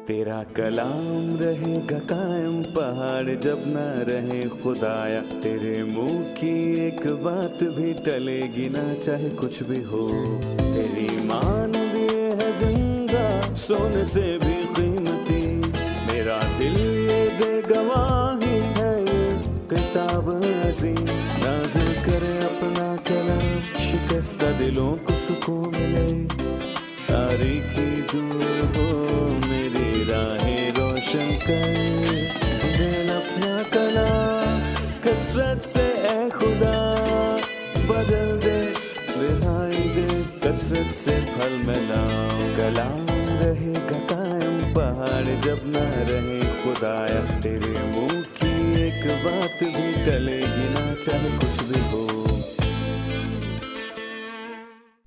तेरा कलाम रहेगा कायम पहाड़ जब न रहे खुदाया, तेरे मुंह की एक बात भी टलेगी ना चाहे कुछ भी हो। तेरी मान दिए है जिंदा सोने से भी कीमती, मेरा दिल ये दे गवाही है ये किताब अजीम। नाज़िल करे अपना कलाम, शिकस्ता दिलों को सुकून मिले, तारीखी दूर हो मेरी राहें रोशन कर। दिल अपना कलाम कसरत से ए खुदा बदल दे, रिहाई दे कसरत से फल मिलाओ। कलाम रहेगा कायम पहाड़ जब न रहे खुदाया, तेरे मुंह की एक बात भी टलेगी ना चाहे कुछ भी हो।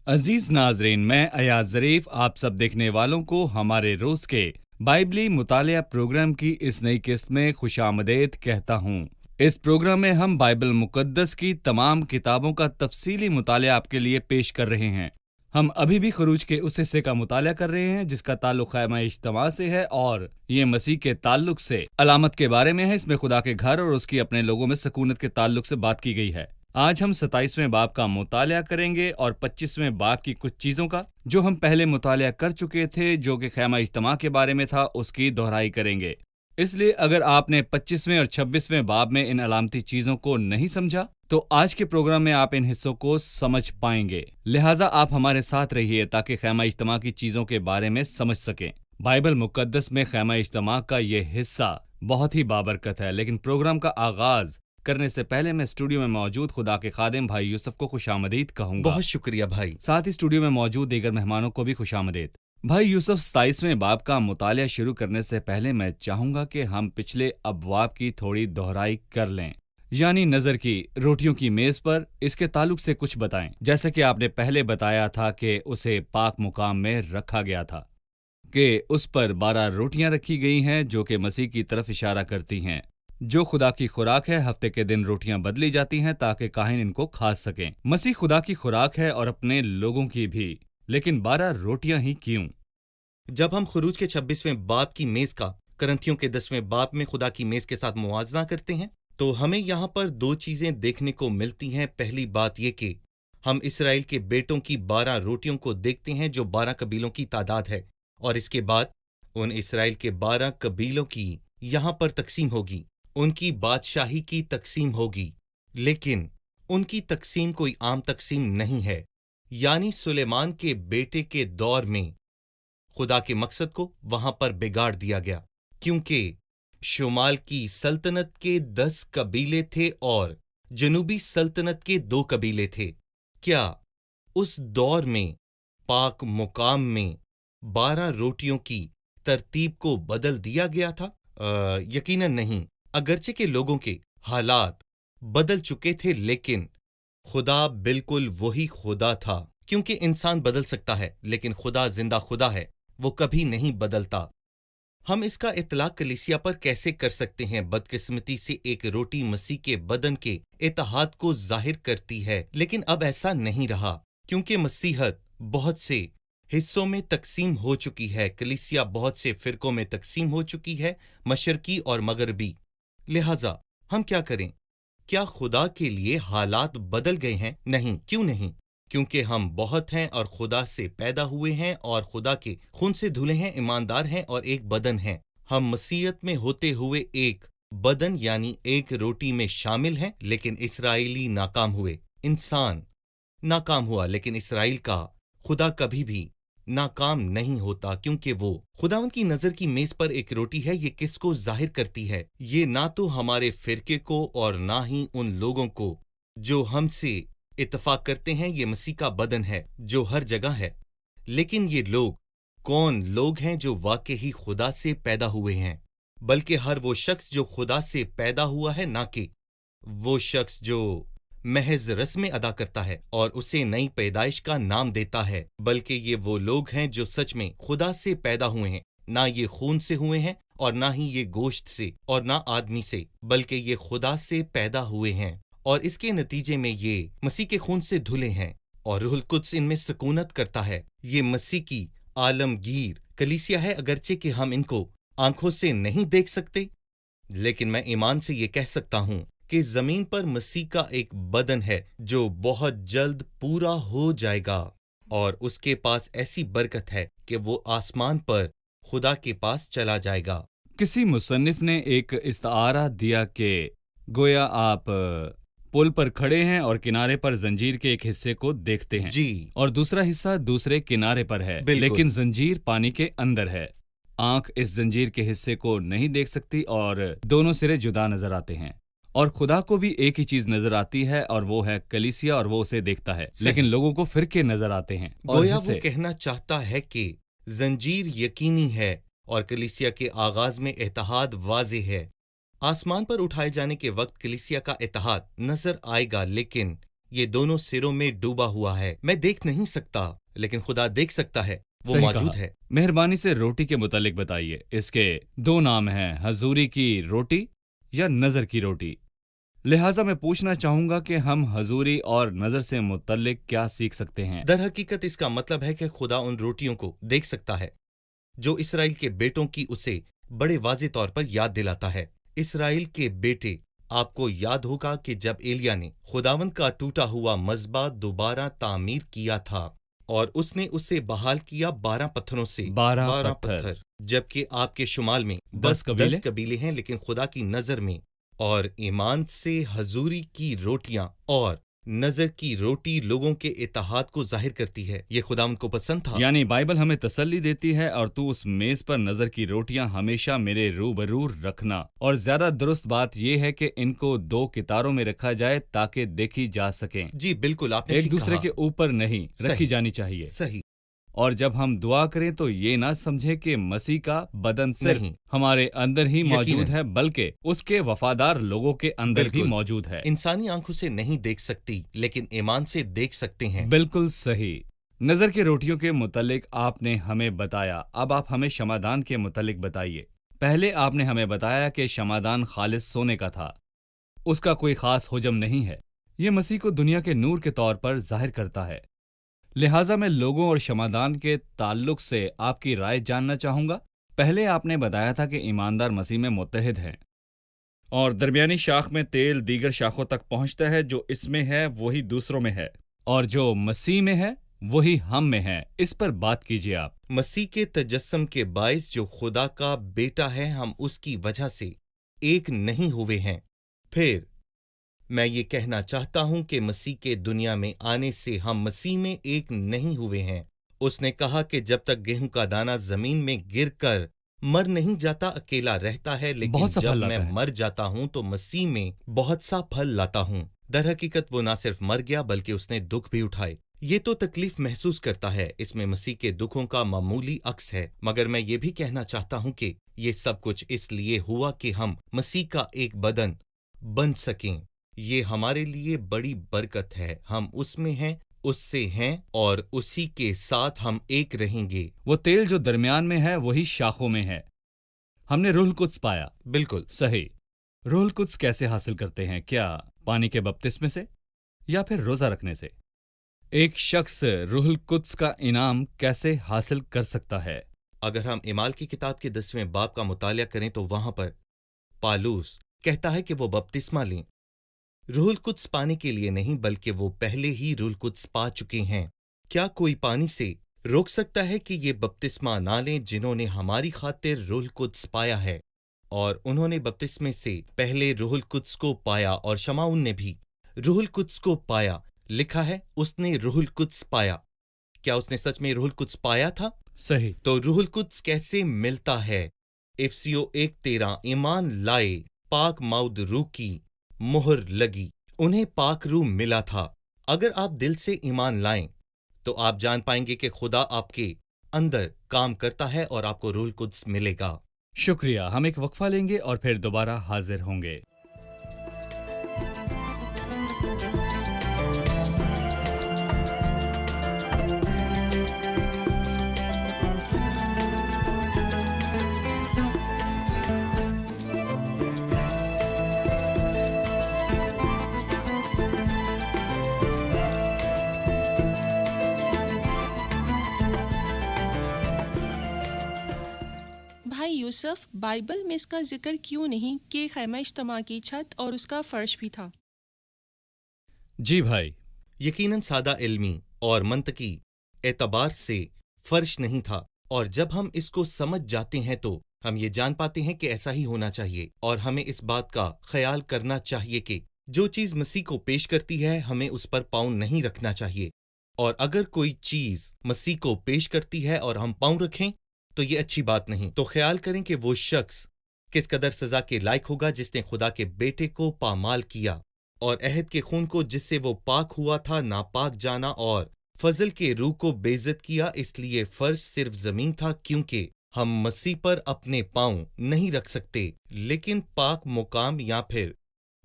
अजीज नाजरीन, मैं अयाज ज़रीफ आप सब देखने वालों को हमारे रोज के बाइबली मुतालिया प्रोग्राम की इस नई किस्त में खुशामदीद कहता हूँ। इस प्रोग्राम में हम बाइबल मुकद्दस की तमाम किताबों का तफसीली मुतालिया आपके लिए पेश कर रहे हैं। हम अभी भी खरूज के उस हिस्से का मुतालिया कर रहे हैं जिसका ताल्लुक ख़ैमा इज्तिमा से है, और ये मसीह के ताल्लुक से अलामत के बारे में है। इसमें खुदा के घर और उसकी अपने लोगों में सकूनत के ताल्लुक से बात की गई है। आज हम 27वें बाब का मुतालिया करेंगे और 25वें बाब की कुछ चीज़ों का जो हम पहले मुतालिया कर चुके थे, जो कि ख़ैमा इज्तिमा के बारे में था, उसकी दोहराई करेंगे। इसलिए अगर आपने 25वें और 26वें बाब में इन अलामती चीज़ों को नहीं समझा तो आज के प्रोग्राम में आप इन हिस्सों को समझ पाएंगे। लिहाजा आप हमारे साथ रहिए ताकि ख़ैमा इज्तिमा की चीज़ों के बारे में समझ सकें। बाइबल मुकद्दस में ख़ैमा इज्तिमा का ये हिस्सा बहुत ही बाबरकत है। लेकिन प्रोग्राम का आगाज़ करने से पहले मैं स्टूडियो में मौजूद खुदा के खादिम भाई यूसुफ को खुशामदीद कहूंगा। बहुत शुक्रिया भाई। साथ ही स्टूडियो में मौजूद दीगर मेहमानों को भी खुशामदीद। भाई यूसुफ, 27वें बाब का मुतालिया शुरू करने से पहले मैं चाहूंगा कि हम पिछले अबवाब की थोड़ी दोहराई कर लें, यानी नजर की रोटियों की मेज पर इसके ताल्लुक से कुछ बताएं। जैसे कि आपने पहले बताया था कि उसे पाक मुकाम में रखा गया था, कि उस पर 12 रोटियां रखी गई हैं जो कि मसीह की तरफ इशारा करती हैं। जो खुदा की खुराक है, हफ्ते के दिन रोटियां बदली जाती हैं ताकि काहिन इनको खा सकें। मसीह खुदा की खुराक है और अपने लोगों की भी, लेकिन 12 रोटियां ही क्यों? जब हम खुरूज के 26वें बाब की मेज का करंथियों के 10वें बाब में खुदा की मेज के साथ मुआवजा करते हैं तो हमें यहाँ पर 2 चीजें देखने को मिलती हैं। पहली बात यह कि हम इसराइल के बेटों की 12 रोटियों को देखते हैं जो 12 कबीलों की तादाद है, और इसके बाद उन इसराइल के 12 कबीलों की यहाँ पर तकसीम होगी, उनकी बादशाही की तकसीम होगी। लेकिन उनकी तकसीम कोई आम तकसीम नहीं है, यानी सुलेमान के बेटे के दौर में खुदा के मकसद को वहां पर बिगाड़ दिया गया, क्योंकि शुमाल की सल्तनत के 10 कबीले थे और जनूबी सल्तनत के 2 कबीले थे। क्या उस दौर में पाक मुकाम में 12 रोटियों की तरतीब को बदल दिया गया था? यकीनन नहीं। अगरचे के लोगों के हालात बदल चुके थे, लेकिन खुदा बिल्कुल वही खुदा था। क्योंकि इंसान बदल सकता है लेकिन खुदा जिंदा खुदा है, वो कभी नहीं बदलता। हम इसका इतलाक कलीसिया पर कैसे कर सकते हैं? बदकिस्मती से एक रोटी मसीह के बदन के इत्तेहाद को जाहिर करती है, लेकिन अब ऐसा नहीं रहा, क्योंकि मसीहत बहुत से हिस्सों में तकसीम हो चुकी है। कलीसिया बहुत से फिरकों में तकसीम हो चुकी है, मशरकी और मगरबी। लिहाजा हम क्या करें? क्या खुदा के लिए हालात बदल गए हैं? नहीं। क्यों नहीं? क्योंकि हम बहुत हैं और खुदा से पैदा हुए हैं और खुदा के खून से धुले हैं, ईमानदार हैं और एक बदन हैं। हम मसीहत में होते हुए एक बदन यानी एक रोटी में शामिल हैं। लेकिन इसराइली नाकाम हुए, इंसान नाकाम हुआ, लेकिन इसराइल का खुदा कभी भी नाकाम नहीं होता, क्योंकि वो खुदावंद की नजर की मेज पर एक रोटी है। ये किसको जाहिर करती है? ये ना तो हमारे फिरके को और ना ही उन लोगों को जो हमसे इत्तफाक करते हैं। ये मसीह का बदन है जो हर जगह है। लेकिन ये लोग कौन लोग हैं जो वाकई ही खुदा से पैदा हुए हैं? बल्कि हर वो शख्स जो खुदा से पैदा हुआ है, ना कि वो शख्स जो महज रस्में अदा करता है और उसे नई पैदाइश का नाम देता है। बल्कि ये वो लोग हैं जो सच में खुदा से पैदा हुए हैं। ना ये खून से हुए हैं और ना ही ये गोश्त से और ना आदमी से, बल्कि ये खुदा से पैदा हुए हैं, और इसके नतीजे में ये मसीह के खून से धुले हैं और रूहुल कुद्स इनमें सकूनत करता है। ये मसीह की आलमगीर कलीसिया है, अगरचे कि हम इनको आंखों से नहीं देख सकते, लेकिन मैं ईमान से ये कह सकता हूं कि जमीन पर मसीह का एक बदन है जो बहुत जल्द पूरा हो जाएगा और उसके पास ऐसी बरकत है कि वो आसमान पर खुदा के पास चला जाएगा। किसी मुसन्निफ ने एक इस्तारा दिया कि गोया आप पुल पर खड़े हैं और किनारे पर जंजीर के एक हिस्से को देखते हैं जी और दूसरा हिस्सा दूसरे किनारे पर है, बिल्कुल। लेकिन जंजीर पानी के अंदर है। आंख इस जंजीर के हिस्से को नहीं देख सकती और दोनों सिरे जुदा नजर आते हैं। और खुदा को भी एक ही चीज नजर आती है और वो है कलीसिया, और वो उसे देखता है, सही। लेकिन लोगों को फिरके नजर आते हैं और गोया वो हिस्से। कहना चाहता है कि जंजीर यकीनी है और कलीसिया के आगाज में इत्तेहाद वाज़ेह है। आसमान पर उठाए जाने के वक्त कलीसिया का इत्तेहाद नजर आएगा, लेकिन ये दोनों सिरों में डूबा हुआ है। मैं देख नहीं सकता, लेकिन खुदा देख सकता है, वो सही मौजूद कहा। है। मेहरबानी से रोटी के मुतालिक बताइए। इसके दो नाम हैं, हजूरी की रोटी या नजर की रोटी। लिहाजा मैं पूछना चाहूंगा कि हम हजूरी और नजर से मुतल्लिक क्या सीख सकते हैं। दर हकीकत इसका मतलब है कि खुदा उन रोटियों को देख सकता है जो इसराइल के बेटों की उसे बड़े वाज़ेह तौर पर याद दिलाता है। इसराइल के बेटे, आपको याद होगा कि जब एलिया ने खुदावंद का टूटा हुआ मज़बा दोबारा तामीर किया था और उसने उसे बहाल किया 12 पत्थरों से, 12 पत्थर। जबकि आपके शुमाल में 10 कबीले। 10 कबीले हैं, लेकिन खुदा की नजर में और ईमान से हजूरी की रोटियां और नजर की रोटी लोगों के इत्तेहाद को जाहिर करती है। ये खुदा उनको पसंद था। यानी बाइबल हमें तसल्ली देती है, और तू उस मेज पर नजर की रोटियां हमेशा मेरे रूबरू रखना। और ज्यादा दुरुस्त बात यह है कि इनको 2 कितारों में रखा जाए ताकि देखी जा सकें। जी बिल्कुल, आपने एक ठीक दूसरे कहा। के ऊपर नहीं सही। रखी जानी चाहिए। सही। और जब हम दुआ करें तो ये ना समझे कि मसीह का बदन सिर्फ नहीं। हमारे अंदर ही मौजूद यकीनन। है, बल्कि उसके वफादार लोगों के अंदर भी बिल्कुल। मौजूद है। इंसानी आंखों से नहीं देख सकती, लेकिन ईमान से देख सकते हैं। बिल्कुल सही। नजर की रोटियों के मुतालिक आपने हमें बताया, अब आप हमें शमादान के मुतालिक बताइए। पहले आपने हमें बताया कि शमादान खालिस सोने का था, उसका कोई खास हुजम नहीं है। ये मसीह को दुनिया के नूर के तौर पर जाहिर करता है। लिहाजा मैं लोगों और शमादान के ताल्लुक से आपकी राय जानना चाहूंगा। पहले आपने बताया था कि ईमानदार मसीह में मुत्तहिद हैं और दरमियानी शाख में तेल दीगर शाखों तक पहुंचता है। जो इसमें है वही दूसरों में है, और जो मसीह में है वही हम में है। इस पर बात कीजिए आप। मसीह के तजस्सम के बाइस जो खुदा का बेटा है, हम उसकी वजह से एक नहीं हुए हैं। फिर मैं ये कहना चाहता हूं कि मसीह के दुनिया में आने से हम मसीह में एक नहीं हुए हैं। उसने कहा कि जब तक गेहूं का दाना जमीन में गिरकर मर नहीं जाता, अकेला रहता है, लेकिन बहुत सा जब फल मैं लाता है। मर जाता हूं तो मसीह में बहुत सा फल लाता हूं। दर हकीकत वो ना सिर्फ मर गया, बल्कि उसने दुख भी उठाए। ये तो तकलीफ महसूस करता है, इसमें मसीह के दुखों का मामूली अक्स है। मगर मैं ये भी कहना चाहता हूं कि ये सब कुछ इसलिए हुआ कि हम मसीह का एक बदन बन सकें। ये हमारे लिए बड़ी बरकत है। हम उसमें हैं, उससे हैं और उसी के साथ हम एक रहेंगे। वो तेल जो दरमियान में है वही शाखों में है। हमने रूहुल कुद्स पाया। बिल्कुल सही। रूहुल कुद्स कैसे हासिल करते हैं? क्या पानी के बपतिस्मे से या फिर रोजा रखने से? एक शख्स रूहुल कुद्स का इनाम कैसे हासिल कर सकता है? अगर हम इमाल की किताब के 10वें बाब का मुतालिया करें तो वहां पर पालूस कहता है कि वो बपतिस्मा लें, रूहुल कुद्स पाने के लिए नहीं, बल्कि वो पहले ही रूहुल कुद्स पा चुके हैं। क्या कोई पानी से रोक सकता है कि ये बपतिस्मा ना लें जिन्होंने हमारी खातिर रूहुल कुद्स पाया है? और उन्होंने बपतिस्मे से पहले रूहुल कुद्स को पाया, और शमाउन ने भी रूहुल कुद्स को पाया। लिखा है उसने रूहुल कुद्स पाया। क्या उसने सच में रूहुल कुद्स पाया था? सही। तो रूहुल कुद्स कैसे मिलता है? इफिसियों 1:13 ईमान लाए, पाक माउद रूह की मुहर लगी। उन्हें पाक रूह मिला था। अगर आप दिल से ईमान लाएं तो आप जान पाएंगे कि खुदा आपके अंदर काम करता है और आपको रूहुल कुद्स मिलेगा। शुक्रिया। हम एक वक्फा लेंगे और फिर दोबारा हाजिर होंगे। یوسف، بائبل میں اس کا ذکر کیوں نہیں کہ خیمہ اجتماع کی چھت اور اس کا فرش بھی تھا؟ جی بھائی، یقیناً سادہ علمی اور منطقی اعتبار سے فرش نہیں تھا، اور جب ہم اس کو سمجھ جاتے ہیں تو ہم یہ جان پاتے ہیں کہ ایسا ہی ہونا چاہیے، اور ہمیں اس بات کا خیال کرنا چاہیے کہ جو چیز مسیح کو پیش کرتی ہے ہمیں اس پر پاؤں نہیں رکھنا چاہیے، اور اگر کوئی چیز مسیح کو پیش کرتی ہے اور ہم پاؤں رکھیں تو یہ اچھی بات نہیں۔ تو خیال کریں کہ وہ شخص کس قدر سزا کے لائق ہوگا جس نے خدا کے بیٹے کو پامال کیا اور عہد کے خون کو جس سے وہ پاک ہوا تھا ناپاک جانا، اور فضل کے روح کو بے عزت کیا۔ اس لیے فرش صرف زمین تھا، کیونکہ ہم مسیح پر اپنے پاؤں نہیں رکھ سکتے، لیکن پاک مقام یا پھر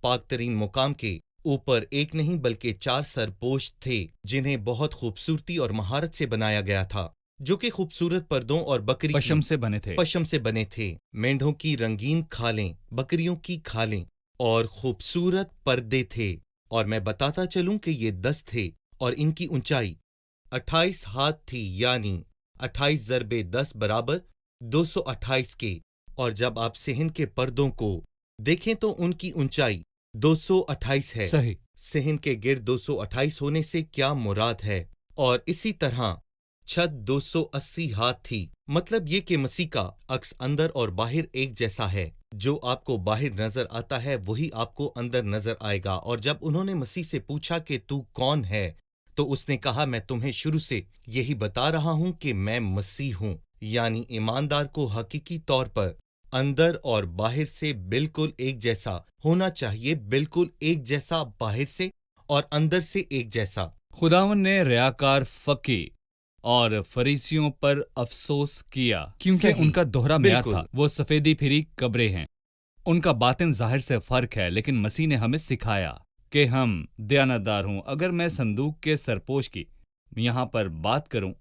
پاک ترین مقام کے اوپر ایک نہیں بلکہ 4 سرپوش تھے جنہیں بہت خوبصورتی اور مہارت سے بنایا گیا تھا، جو کہ خوبصورت پردوں اور بکری پشم کی سے بنے تھے۔ پشم سے بنے تھے، مینڈھوں کی رنگین کھالیں، بکریوں کی کھالیں اور خوبصورت پردے تھے۔ اور میں بتاتا چلوں کہ یہ 10 تھے اور ان کی اونچائی 28 ہاتھ تھی، یعنی 28 ضرب 10 برابر 228 کے۔ اور جب آپ صحن کے پردوں کو دیکھیں تو ان کی اونچائی 228 ہے۔ صحیح۔ صحن کے گرد 228 ہونے سے کیا مراد ہے؟ اور اسی طرح چھت 280 ہاتھ تھی، مطلب یہ کہ مسیح کا عکس اندر اور باہر ایک جیسا ہے۔ جو آپ کو باہر نظر آتا ہے وہی آپ کو اندر نظر آئے گا۔ اور جب انہوں نے مسیح سے پوچھا کہ تو کون ہے تو اس نے کہا، میں تمہیں شروع سے یہی بتا رہا ہوں کہ میں مسیح ہوں۔ یعنی ایماندار کو حقیقی طور پر اندر اور باہر سے بالکل ایک جیسا ہونا چاہیے، بالکل ایک جیسا باہر سے اور اندر سے ایک جیسا۔ خداوند نے ریاکار فقی اور فریسیوں پر افسوس کیا کیونکہ صحیح، ان کا دوہرا معیار بالکل۔ تھا، وہ سفیدی پھری قبریں ہیں۔ ان کا باطن ظاہر سے فرق ہے، لیکن مسیح نے ہمیں سکھایا کہ ہم دیانتدار ہوں۔ اگر میں صندوق کے سرپوش کی یہاں پر بات کروں،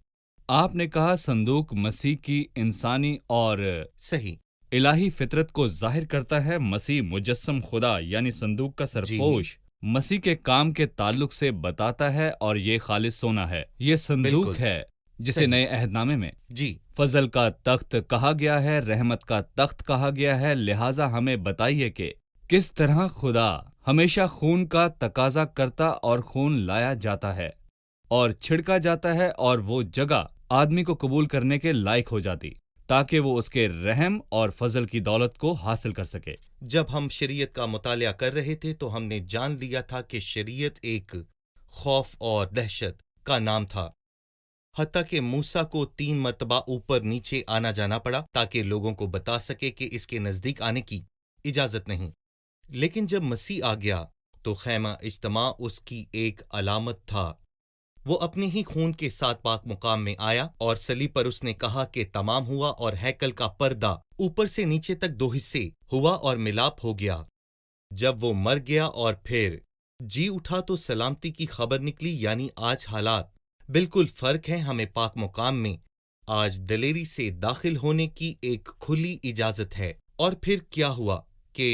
آپ نے کہا صندوق مسیح کی انسانی اور صحیح، الہی فطرت کو ظاہر کرتا ہے۔ مسیح مجسم خدا یعنی صندوق کا سرپوش مسیح کے کام کے تعلق سے بتاتا ہے، اور یہ خالص سونا ہے۔ یہ صندوق بالکل ہے جسے صحیح۔ نئے عہد نامے میں جی، فضل کا تخت کہا گیا ہے، رحمت کا تخت کہا گیا ہے۔ لہٰذا ہمیں بتائیے کہ کس طرح خدا ہمیشہ خون کا تقاضا کرتا اور خون لایا جاتا ہے اور چھڑکا جاتا ہے، اور وہ جگہ آدمی کو قبول کرنے کے لائق ہو جاتی تاکہ وہ اس کے رحم اور فضل کی دولت کو حاصل کر سکے۔ جب ہم شریعت کا مطالعہ کر رہے تھے تو ہم نے جان لیا تھا کہ شریعت ایک خوف اور دہشت کا نام تھا، حتیٰ کہ موسیٰ کو 3 مرتبہ اوپر نیچے آنا جانا پڑا تاکہ لوگوں کو بتا سکے کہ اس کے نزدیک آنے کی اجازت نہیں۔ لیکن جب مسیح آ گیا تو خیمہ اجتماع اس کی ایک علامت تھا۔ وہ اپنے ہی خون کے ساتھ پاک مقام میں آیا، اور صلیب پر اس نے کہا کہ تمام ہوا، اور ہیکل کا پردہ اوپر سے نیچے تک 2 حصے ہوا اور ملاپ ہو گیا۔ جب وہ مر گیا اور پھر جی اٹھا تو سلامتی کی خبر نکلی، یعنی آج حالات بالکل فرق ہیں۔ ہمیں پاک مقام میں آج دلیری سے داخل ہونے کی ایک کھلی اجازت ہے۔ اور پھر کیا ہوا کہ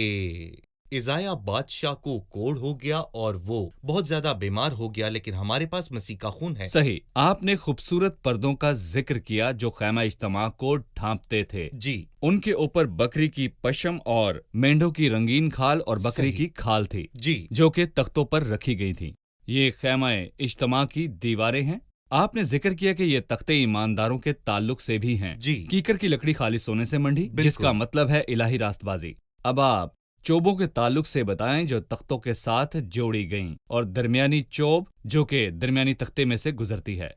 عزائیہ بادشاہ کو کوڑ ہو گیا اور وہ بہت زیادہ بیمار ہو گیا، لیکن ہمارے پاس مسیح کا خون ہے۔ صحیح، آپ نے خوبصورت پردوں کا ذکر کیا جو خیمہ اجتماع کو ڈھانپتے تھے۔ جی، ان کے اوپر بکری کی پشم اور مینڈوں کی رنگین کھال اور بکری صحیح۔ کی کھال تھی جی، جو کہ تختوں پر رکھی گئی تھی۔ یہ خیمہ اجتماع کی دیواریں ہیں۔ آپ نے ذکر کیا کہ یہ تختے ایمانداروں کے تعلق سے بھی ہیں۔ جی، کیکر کی لکڑی خالص سونے سے منڈی، جس بالکل۔ کا مطلب ہے الہی راست بازی۔ اب آپ چوبوں کے تعلق سے بتائیں جو تختوں کے ساتھ جوڑی گئیں، اور درمیانی چوب جو کہ درمیانی تختے میں سے گزرتی ہے۔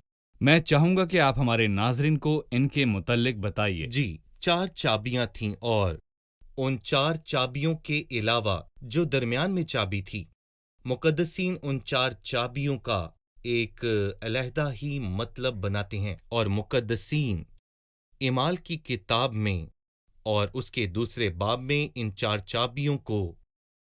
میں چاہوں گا کہ آپ ہمارے ناظرین کو ان کے متعلق بتائیے۔ جی، 4 چابیاں تھیں، اور ان 4 چابیوں کے علاوہ جو درمیان میں چابی تھی، مقدسین ان 4 چابیوں کا ایک علیحدہ ہی مطلب بناتے ہیں، اور مقدسین اعمال کی کتاب میں اور اس کے دوسرے باب میں ان 4 چابیوں کو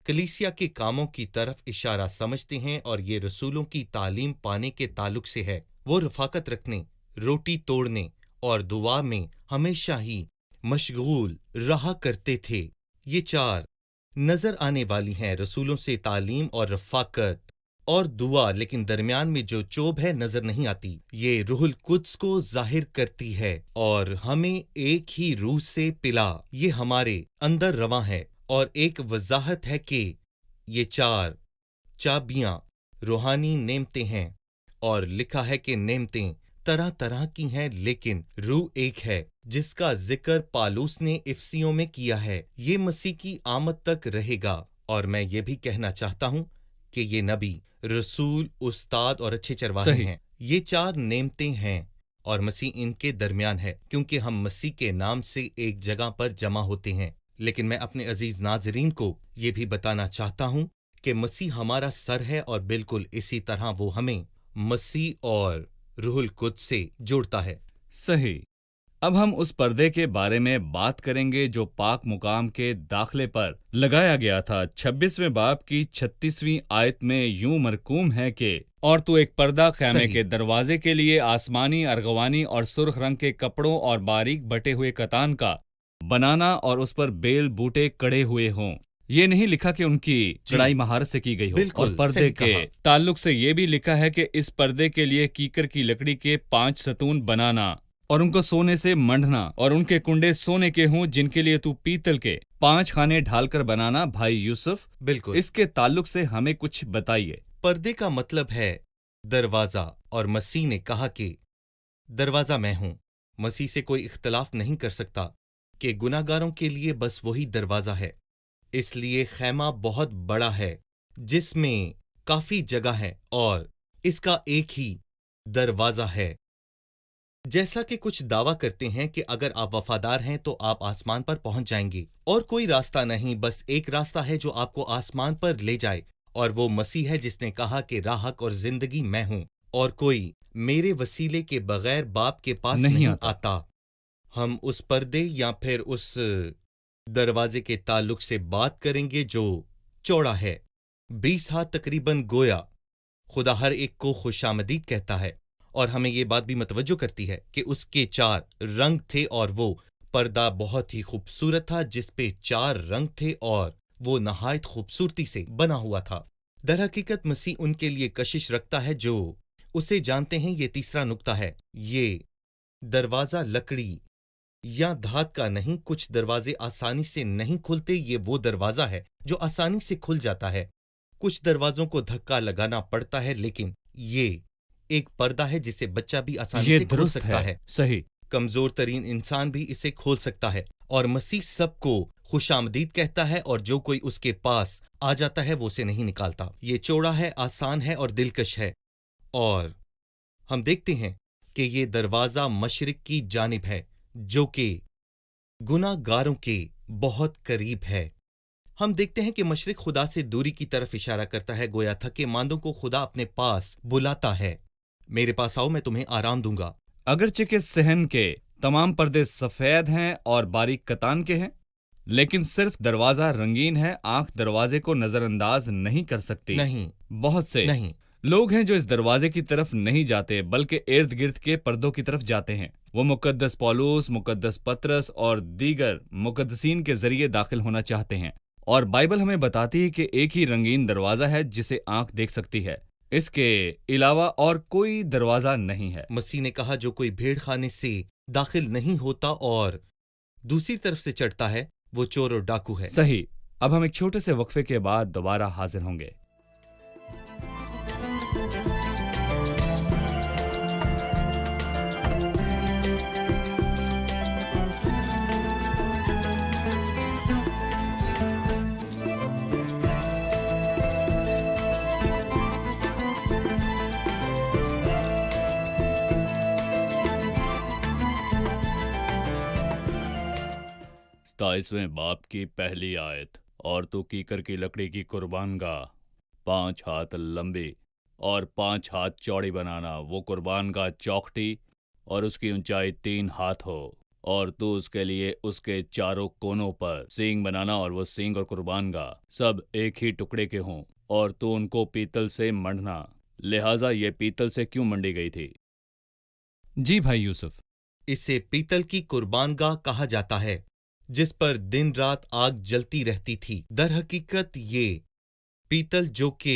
کلیسیا کے کاموں کی طرف اشارہ سمجھتے ہیں، اور یہ رسولوں کی تعلیم پانے کے تعلق سے ہے۔ وہ رفاقت رکھنے، روٹی توڑنے اور دعا میں ہمیشہ ہی مشغول رہا کرتے تھے۔ یہ 4 نظر آنے والی ہیں، رسولوں سے تعلیم اور رفاقت اور دعا، لیکن درمیان میں جو چوب ہے نظر نہیں آتی۔ یہ روح القدس کو ظاہر کرتی ہے اور ہمیں ایک ہی روح سے پلا۔ یہ ہمارے اندر رواں ہے اور ایک وضاحت ہے کہ یہ 4 چابیاں روحانی نعمتیں ہیں، اور لکھا ہے کہ نعمتیں طرح طرح کی ہیں لیکن روح ایک ہے، جس کا ذکر پالوس نے افسیوں میں کیا ہے۔ یہ مسیح کی آمد تک رہے گا، اور میں یہ بھی کہنا چاہتا ہوں کہ یہ نبی، رسول، استاد اور اچھے چرواہے صحیح۔ ہیں۔ یہ 4 نعمتیں ہیں اور مسیح ان کے درمیان ہے، کیونکہ ہم مسیح کے نام سے ایک جگہ پر جمع ہوتے ہیں۔ لیکن میں اپنے عزیز ناظرین کو یہ بھی بتانا چاہتا ہوں کہ مسیح ہمارا سر ہے، اور بالکل اسی طرح وہ ہمیں مسیح اور روح القدس سے جوڑتا ہے۔ صحیح۔ اب ہم اس پردے کے بارے میں بات کریں گے جو پاک مقام کے داخلے پر لگایا گیا تھا۔ 26ویں باب کی 36ویں آیت میں یوں مرقوم ہے کہ اور تو ایک پردہ خیمے صحیح۔ کے دروازے کے لیے آسمانی، ارغوانی اور سرخ رنگ کے کپڑوں اور باریک بٹے ہوئے کتان کا بنانا، اور اس پر بیل بوٹے کڑے ہوئے ہوں۔ یہ نہیں لکھا کہ ان کی کڑائی مہارت سے کی گئی ہو، بالکل اور پردے صحیح کے کہا۔ تعلق سے یہ بھی لکھا ہے کہ اس پردے کے لیے کیکر کی لکڑی کے 5 ستون بنانا، اور ان کو سونے سے منڈنا، اور ان کے کنڈے سونے کے ہوں جن کے لیے تو پیتل کے 5 خانے ڈھال کر بنانا۔ بھائی یوسف، بالکل۔ اس کے تعلق سے ہمیں کچھ بتائیے۔ پردے کا مطلب ہے دروازہ، اور مسیح نے کہا کہ دروازہ میں ہوں۔ مسیح سے کوئی اختلاف نہیں کر سکتا کہ گناہ گاروں کے لیے بس وہی دروازہ ہے۔ اس لیے خیمہ بہت بڑا ہے، جس میں کافی جگہ ہے، اور اس کا ایک ہی دروازہ ہے۔ جیسا کہ کچھ دعویٰ کرتے ہیں کہ اگر آپ وفادار ہیں تو آپ آسمان پر پہنچ جائیں گے، اور کوئی راستہ نہیں، بس ایک راستہ ہے جو آپ کو آسمان پر لے جائے، اور وہ مسیح ہے جس نے کہا کہ راہ، حق اور زندگی میں ہوں، اور کوئی میرے وسیلے کے بغیر باپ کے پاس نہیں آتا۔ ہم اس پردے یا پھر اس دروازے کے تعلق سے بات کریں گے جو چوڑا ہے 20 ہاتھ تقریباً، گویا خدا ہر ایک کو خوش آمدید کہتا ہے، اور ہمیں یہ بات بھی متوجہ کرتی ہے کہ اس کے 4 رنگ تھے، اور وہ پردہ بہت ہی خوبصورت تھا جس پہ 4 رنگ تھے، اور وہ نہایت خوبصورتی سے بنا ہوا تھا۔ در حقیقت مسیح ان کے لیے کشش رکھتا ہے جو اسے جانتے ہیں۔ یہ تیسرا نکتہ ہے، یہ دروازہ لکڑی یا دھات کا نہیں۔ کچھ دروازے آسانی سے نہیں کھلتے، یہ وہ دروازہ ہے جو آسانی سے کھل جاتا ہے۔ کچھ دروازوں کو دھکا لگانا پڑتا ہے، لیکن یہ ایک پردہ ہے جسے بچہ بھی آسانی سے کھول سکتا ہے۔ صحیح۔ کمزور ترین انسان بھی اسے کھول سکتا ہے، اور مسیح سب کو خوش آمدید کہتا ہے، اور جو کوئی اس کے پاس آ جاتا ہے وہ اسے نہیں نکالتا۔ یہ چوڑا ہے، آسان ہے اور دلکش ہے، اور ہم دیکھتے ہیں کہ یہ دروازہ مشرق کی جانب ہے، جو کہ گناہ گاروں کے بہت قریب ہے۔ ہم دیکھتے ہیں کہ مشرق خدا سے دوری کی طرف اشارہ کرتا ہے، گویا تھکے ماندوں کو خدا اپنے پاس بلاتا ہے۔ میرے پاس آؤ، میں تمہیں آرام دوں گا۔ اگرچہ کہ صحن کے تمام پردے سفید ہیں اور باریک کتان کے ہیں، لیکن صرف دروازہ رنگین ہے۔ آنکھ دروازے کو نظر انداز نہیں کر سکتی۔ نہیں، بہت سے نہیں، لوگ ہیں جو اس دروازے کی طرف نہیں جاتے، بلکہ ارد گرد کے پردوں کی طرف جاتے ہیں۔ وہ مقدس پولس، مقدس پطرس اور دیگر مقدسین کے ذریعے داخل ہونا چاہتے ہیں، اور بائبل ہمیں بتاتی ہے کہ ایک ہی رنگین دروازہ ہے جسے آنکھ دیکھ سکتی ہے۔ اس کے علاوہ اور کوئی دروازہ نہیں ہے۔ مسیح نے کہا جو کوئی بھیڑ خانے سے داخل نہیں ہوتا اور دوسری طرف سے چڑھتا ہے وہ چور اور ڈاکو ہے۔ صحیح۔ اب ہم ایک چھوٹے سے وقفے کے بعد دوبارہ حاضر ہوں گے۔ ستائیسویں باب کی پہلی آیت، اور تو کیکر کی لکڑی کی قربان گاہ 5 ہاتھ لمبی اور 5 ہاتھ چوڑی بنانا، وہ قربان گاہ چوکھٹی اور اس کی اونچائی 3 ہاتھ ہو، اور تو اس کے لیے اس کے چاروں کونوں پر سینگ بنانا، اور وہ سینگ اور قربان گاہ سب ایک ہی ٹکڑے کے ہوں، اور تو ان کو پیتل سے منڈنا۔ لہٰذا یہ پیتل سے کیوں منڈی گئی تھی؟ جی بھائی یوسف۔ اسے پیتل کی قربان گاہ کہا جاتا ہے جس پر دن رات آگ جلتی رہتی تھی۔ در حقیقت یہ پیتل جو کہ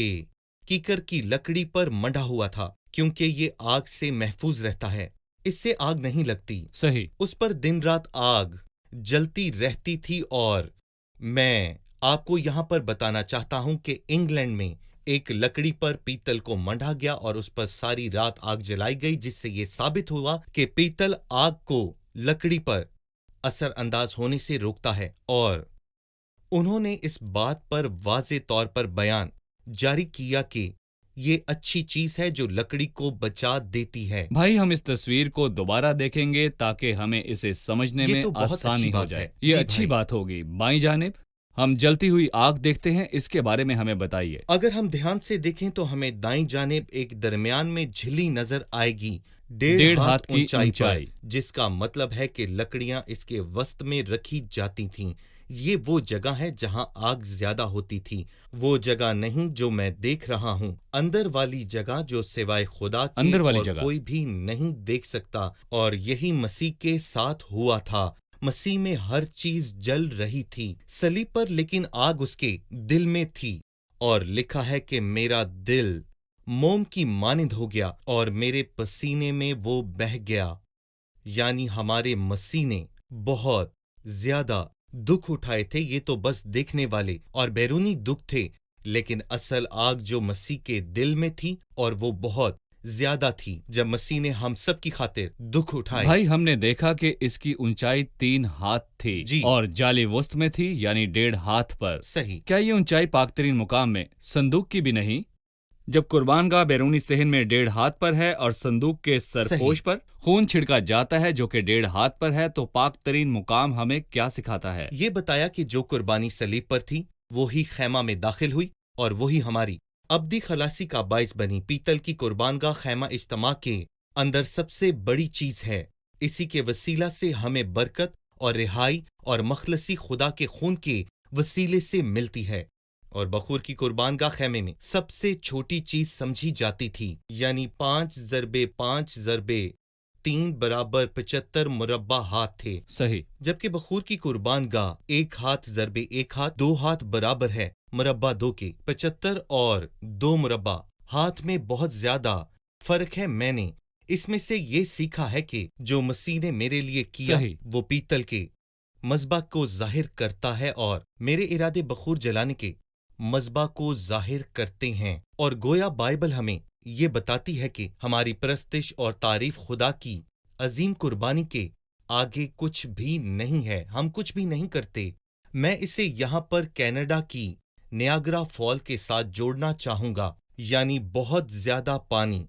कीकर की लकड़ी पर मंडा हुआ था, क्योंकि ये आग से महफूज रहता है, इससे आग नहीं लगती। सही। उस पर दिन रात आग जलती रहती थी। और मैं आपको यहाँ पर बताना चाहता हूँ कि इंग्लैंड में एक लकड़ी पर पीतल को मंडा गया और उस पर सारी रात आग जलाई गई, जिससे ये साबित हुआ कि पीतल आग को लकड़ी पर असर अंदाज होने से रोकता है। और उन्होंने इस बात पर वाज़े तौर पर बयान जारी किया कि ये अच्छी चीज है जो लकड़ी को बचा देती है। भाई, हम इस तस्वीर को दोबारा देखेंगे ताकि हमें इसे समझने ये में तो बहुत आसानी अच्छी हो बात जाए। है। ये जी अच्छी भाई। बात होगी। बाईं जानिब हम जलती हुई आग देखते हैं, इसके बारे में हमें बताइए। अगर हम ध्यान से देखें तो हमें दाईं जानिब एक दरमियान में झिल्ली नजर आएगी, 1.5 हाथ की ऊंचाई पर, ऊंचाई। जिसका मतलब है कि लकड़ियां इसके वसत में रखी जाती थीं। ये वो जगह है जहां आग ज्यादा होती थी, वो जगह नहीं जो मैं देख रहा हूं, अंदर वाली जगह जो सिवाय खुदा के अंदर वाली और जगह। कोई भी नहीं देख सकता। और यही मसीह के साथ हुआ था। मसीह में हर चीज जल रही थी सलीब पर, लेकिन आग उसके दिल में थी। और लिखा है कि मेरा दिल मोम की मानिंद हो गया और मेरे पसीने में वो बह गया। यानी हमारे मसीह ने बहुत ज्यादा दुख उठाए थे। ये तो बस देखने वाले और बैरूनी दुख थे, लेकिन असल आग जो मसीह के दिल में थी, और वो बहुत ज्यादा थी। जब मसीह ने हम सब की खातिर दुख उठाए। भाई, हमने देखा कि इसकी ऊंचाई 3 हाथ थी जी। और जाली वस्त में थी, यानी 1.5 हाथ पर। सही। क्या ये ऊंचाई पाकतरीन मुकाम में संदूक की भी नहीं? जब कुर्बानगाह बैरूनी सहन में 1.5 हाथ पर है और संदूक के सरपोश पर खून छिड़का जाता है जो कि 1.5 हाथ पर है, तो पाकतरीन मुकाम हमें क्या सिखाता है? ये बताया कि जो कुर्बानी सलीब पर थी वो ही खैमा में दाखिल हुई और वही हमारी अब्दी खलासी का बाइस बनी। पीतल की कुर्बानगाह खैमा इज्तिमा के अंदर सबसे बड़ी चीज है। इसी के वसीला से हमें बरकत और रिहाई और मखलसी खुदा के खून के वसीले से मिलती है। और बखूर की कुर्बानगाह खैमे में सबसे छोटी चीज समझी जाती थी, यानी 5 ज़रबे 5 ज़रबे 3 बराबर 75 मुरब्बा हाथ थे। सही। जबकि बखूर की कुर्बानगाह 1 हाथ ज़रबे 1 हाथ 2 हाथ बराबर है मुरब्बा 2 के। 75 और 2 मुरब्बा हाथ में बहुत ज्यादा फर्क है। मैंने इसमें से ये सीखा है कि जो मसीह ने मेरे लिए किया सही। वो पीतल के मज़बा को जाहिर करता है और मेरे इरादे बखूर जलाने के मज़बा को जाहिर करते हैं। और गोया बाइबल हमें ये बताती है कि हमारी परस्तिश और तारीफ खुदा की अजीम कुर्बानी के आगे कुछ भी नहीं है। हम कुछ भी नहीं करते। मैं इसे यहाँ पर कनाडा की नियाग्रा फॉल के साथ जोड़ना चाहूंगा, यानी बहुत ज्यादा पानी,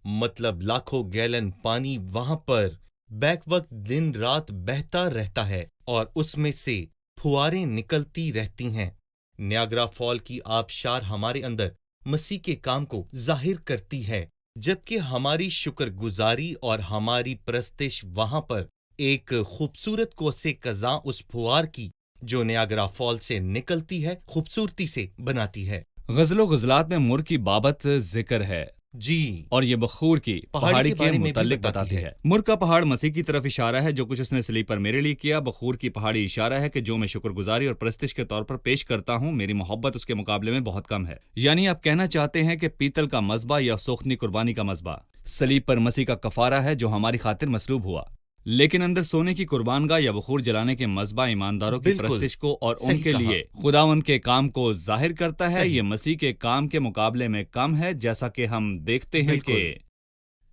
मतलब लाखों गैलन पानी वहां पर बैक वक्त दिन रात बहता रहता है और उसमें से फुआरें निकलती रहती हैं। नियाग्रा फॉल की आबशार हमारे अंदर मसीह के काम को जाहिर करती है, जबकि हमारी शुक्रगुजारी और हमारी परस्तिश वहां पर एक खूबसूरत कोसे कज़ा उस फुआर की जो नियाग्रा फॉल से निकलती है खूबसूरती से बनाती है। गज़लो गज़लात में मुर की बाबत जिक्र है जी, और ये बखूर की पहाड़ी के बारे में भी मुतालिक बताती है। मुर का पहाड़ मसीह की तरफ इशारा है, जो कुछ उसने सलीब पर मेरे लिए किया। बखूर की पहाड़ी इशारा है कि जो मैं शुक्रगुजारी और परस्तिश के तौर पर पेश करता हूँ, मेरी मोहब्बत उसके मुकाबले में बहुत कम है। यानी आप कहना चाहते हैं कि पीतल का मज़बा या सोख्तनी कुर्बानी का मज़बा सलीब पर मसीह का कफारा है जो हमारी खातिर मसलूब हुआ, लेकिन अंदर सोने की कुर्बानगाह या बखूर जलाने के मज़बा ईमानदारों की बिल्कुल परस्तिश को और सही उनके कहा। लिए खुदावंद के काम को जाहिर करता है। सही। ये मसीह के काम के मुकाबले में कम है, जैसा कि हम देखते हैं कि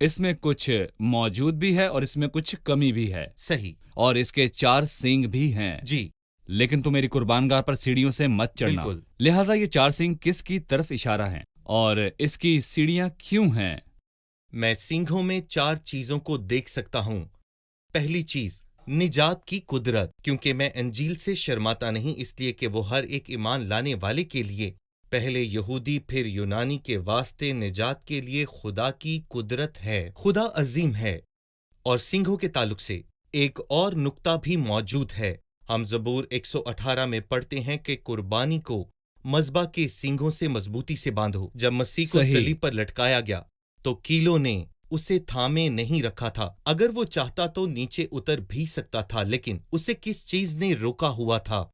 इसमें कुछ मौजूद भी है और इसमें कुछ कमी भी है। सही। और इसके 4 सींग भी हैं। जी, लेकिन तुम मेरी कुर्बानगाह पर सीढ़ियों से मत चढ़ना। बिल्कुल। लिहाजा ये 4 सींग किस की तरफ इशारा हैं और इसकी सीढ़ियां क्यों हैं? मैं सींघों में 4 चीजों को देख सकता हूँ। पहली चीज, निजात की कुदरत, क्योंकि मैं अंजील से शर्माता नहीं, इसलिए कि वो हर एक ईमान लाने वाले के लिए, पहले यहूदी फिर यूनानी के वास्ते निजात के लिए खुदा की कुदरत है। खुदा अजीम है। और सींघों के ताल्लुक से एक और नुक्ता भी मौजूद है। हम ज़बूर 118 में पढ़ते हैं कि कुर्बानी को मज़बा के सींघों से मजबूती से बांधो। जब मसीह को सही। सलीब पर लटकाया गया तो कीलों ने उसे थामे नहीं रखा था। अगर वो चाहता तो नीचे उतर भी सकता था, लेकिन उसे किस चीज ने रोका हुआ था?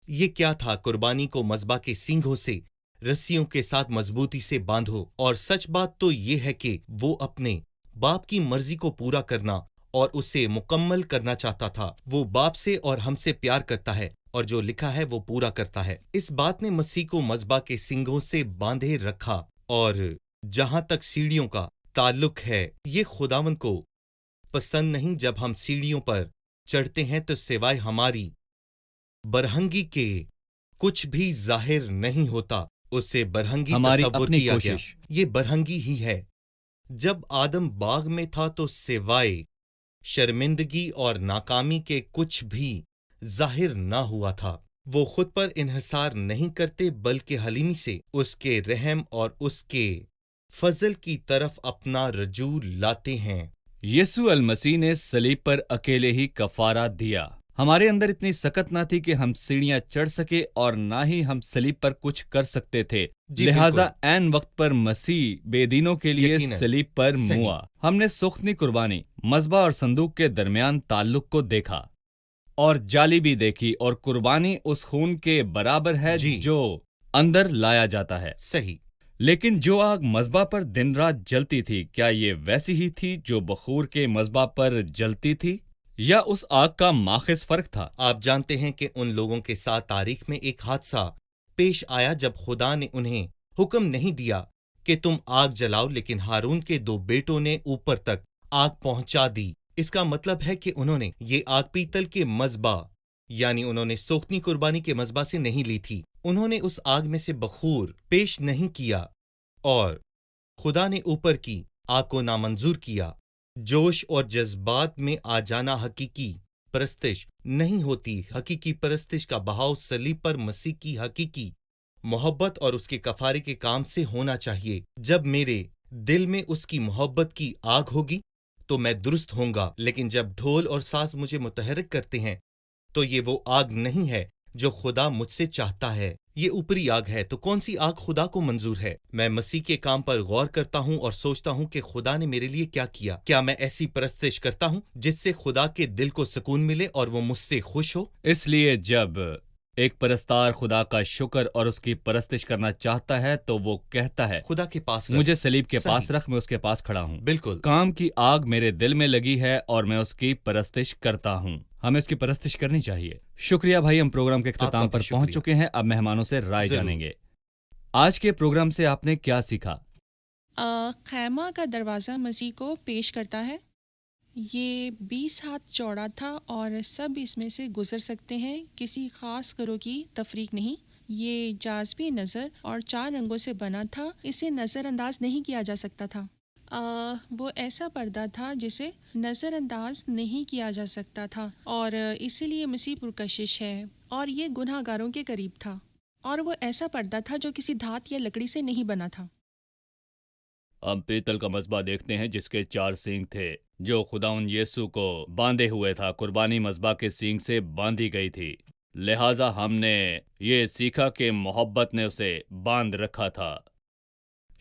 ये क्या था? कुर्बानी को मज़बा के सींघों से रस्सियों के साथ मजबूती से बांधो। और सच बात तो ये है कि वो अपने बाप की मर्जी को पूरा करना और उसे मुकम्मल करना चाहता था। वो बाप से और हमसे प्यार करता है और जो लिखा है वो पूरा करता है। इस बात ने मसीह को मज़बा के सींगों से बांधे रखा। और जहां तक सीढ़ियों का ताल्लुक है, ये खुदावंद को पसंद नहीं जब हम सीढ़ियों पर चढ़ते हैं तो सिवाय हमारी बरहंगी के कुछ भी जाहिर नहीं होता। उससे बरहंगी हमारी तस्वुर अपनी किया गया। कोशिश। ये बरहंगी ही है। जब आदम बाग में था तो सिवाय शर्मिंदगी और नाकामी के कुछ भी जाहिर ना हुआ था। वो खुद पर इन्हिसार नहीं करते बल्कि हलीमी से उसके रहम और उसके फजल की तरफ अपना रजू लाते हैं। यीशु अल मसीह ने सलीब पर अकेले ही कफारा दिया। हमारे अंदर इतनी सकत ना थी कि हम सीढ़ियां चढ़ सके और ना ही हम सलीब पर कुछ कर सकते थे। लिहाजा ऐन वक्त पर मसीह बेदीनों के लिए यकीनन। सलीब पर सही। मुआ। हमने सुख्तनी कुर्बानी, मज़बा और संदूक के दरमियान ताल्लुक को देखा और जाली भी देखी, और कुर्बानी उस खून के बराबर है जी। जो अंदर लाया जाता है। सही। लेकिन जो आग मज़बा पर दिन रात जलती थी, क्या ये वैसी ही थी जो बखूर के मज़बा पर जलती थी, या उस आग का माखिज फर्क था? आप जानते हैं कि उन लोगों के साथ तारीख में एक हादसा पेश आया जब खुदा ने उन्हें हुक्म नहीं दिया कि तुम आग जलाओ, लेकिन हारून के 2 बेटों ने ऊपर तक आग पहुंचा दी। इसका मतलब है कि उन्होंने ये आग पीतल के मज़बा यानी उन्होंने सोख्तनी कुर्बानी के मज़बा से नहीं ली थी। उन्होंने उस आग में से बखूर पेश नहीं किया और खुदा ने ऊपर की आग को नामंजूर किया। जोश और जज्बात में आ जाना हकीकी परस्तिश नहीं होती। हकीकी परस्तिश का बहाव सलीब पर मसीह की हकीकी मोहब्बत और उसके कफारे के काम से होना चाहिए। जब मेरे दिल में उसकी मोहब्बत की आग होगी तो मैं दुरुस्त होऊंगा, लेकिन जब ढोल और साज मुझे मुतहरिक करते हैं तो ये वो आग नहीं है जो खुदा मुझसे चाहता है। ये ऊपरी आग है। तो कौन सी आग खुदा को मंजूर है? मैं मसीह के काम पर गौर करता हूँ और सोचता हूँ कि खुदा ने मेरे लिए क्या किया। क्या मैं ऐसी परस्तिश करता हूँ जिससे खुदा के दिल को सुकून मिले और वो मुझसे खुश हो? इसलिए जब एक परस्तार खुदा का शुक्र और उसकी परस्तिश करना चाहता है तो वो कहता है, खुदा के पास रख। मुझे सलीब के सही। पास रख, मैं उसके पास खड़ा हूँ। बिल्कुल। काम की आग मेरे दिल में लगी है और मैं उसकी परस्तिश करता हूँ। हमें उसकी परस्तिश करनी चाहिए। शुक्रिया भाई, हम प्रोग्राम के आपका इख्तिताम भी पर शुक्रिया। पहुंच चुके हैं। अब मेहमानों से राय जरूर। जानेंगे। आज के प्रोग्राम से आपने क्या सीखा? खैमा का दरवाज़ा मसीह को पेश करता है। ये 20 हाथ चौड़ा था और सब इसमें से गुजर सकते हैं, किसी ख़ास करो की तफरीक नहीं। ये जाज़बी नज़र और 4 रंगों से बना था। इसे नज़रअंदाज नहीं किया जा सकता था। वो ऐसा पर्दा था जिसे नज़रअंदाज नहीं किया जा सकता था और इसीलिए मसीह पुरकशिश है और ये गुनहगारों के करीब था। और वो ऐसा पर्दा था जो किसी धात या लकड़ी से नहीं बना था। हम पीतल का मज़बा देखते हैं जिसके 4 सींग थे, जो खुदाउन यीशु को बांधे हुए था। कुर्बानी मज़बा के सींग से बांधी गई थी। लिहाजा हमने ये सीखा कि मोहब्बत ने उसे बांध रखा था।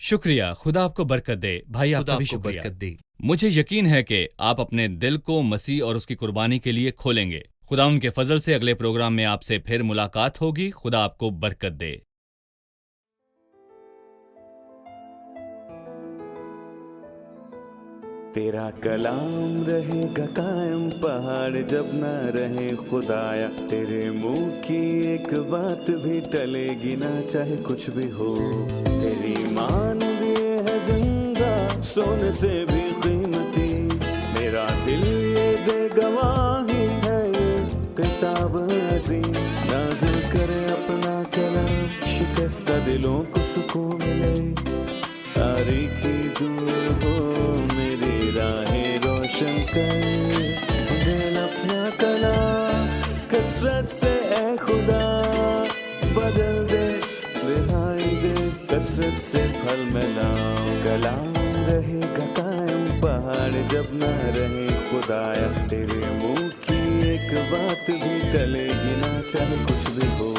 शुक्रिया। खुदा आपको बरकत दे। भाई खुदा आपका भी आपको शुक्रिया। बरकत दे। मुझे यकीन है कि आप अपने दिल को मसीह और उसकी कुर्बानी के लिए खोलेंगे। खुदा उनके फजल से अगले प्रोग्राम में आपसे फिर मुलाकात होगी। खुदा आपको बरकत दे। तेरा कलाम रहेगा कायम पहाड़ जब न रहे खुदाया। तेरे मुंह की एक बात भी टलेगी ना चाहे कुछ भी हो। तेरी मान दिए है जिंदा सोने से भी कीमती। मेरा दिल ये दे गवाही है ये किताब अजीम। नाज़िल करे अपना कलाम शिकस्ता दिलों को सुकून मिले। तारीखी दूर हो मेरी राहें रोशन कर। दिल अपना कलाम कसरत से ए खुदा बदल दे रिहाई दे कसरत से फल में लाओ। कलाम रहेगा कायम पहाड़ जब न रहे खुदाया। तेरे मुंह की एक बात भी टलेगी ना चाहे कुछ भी हो।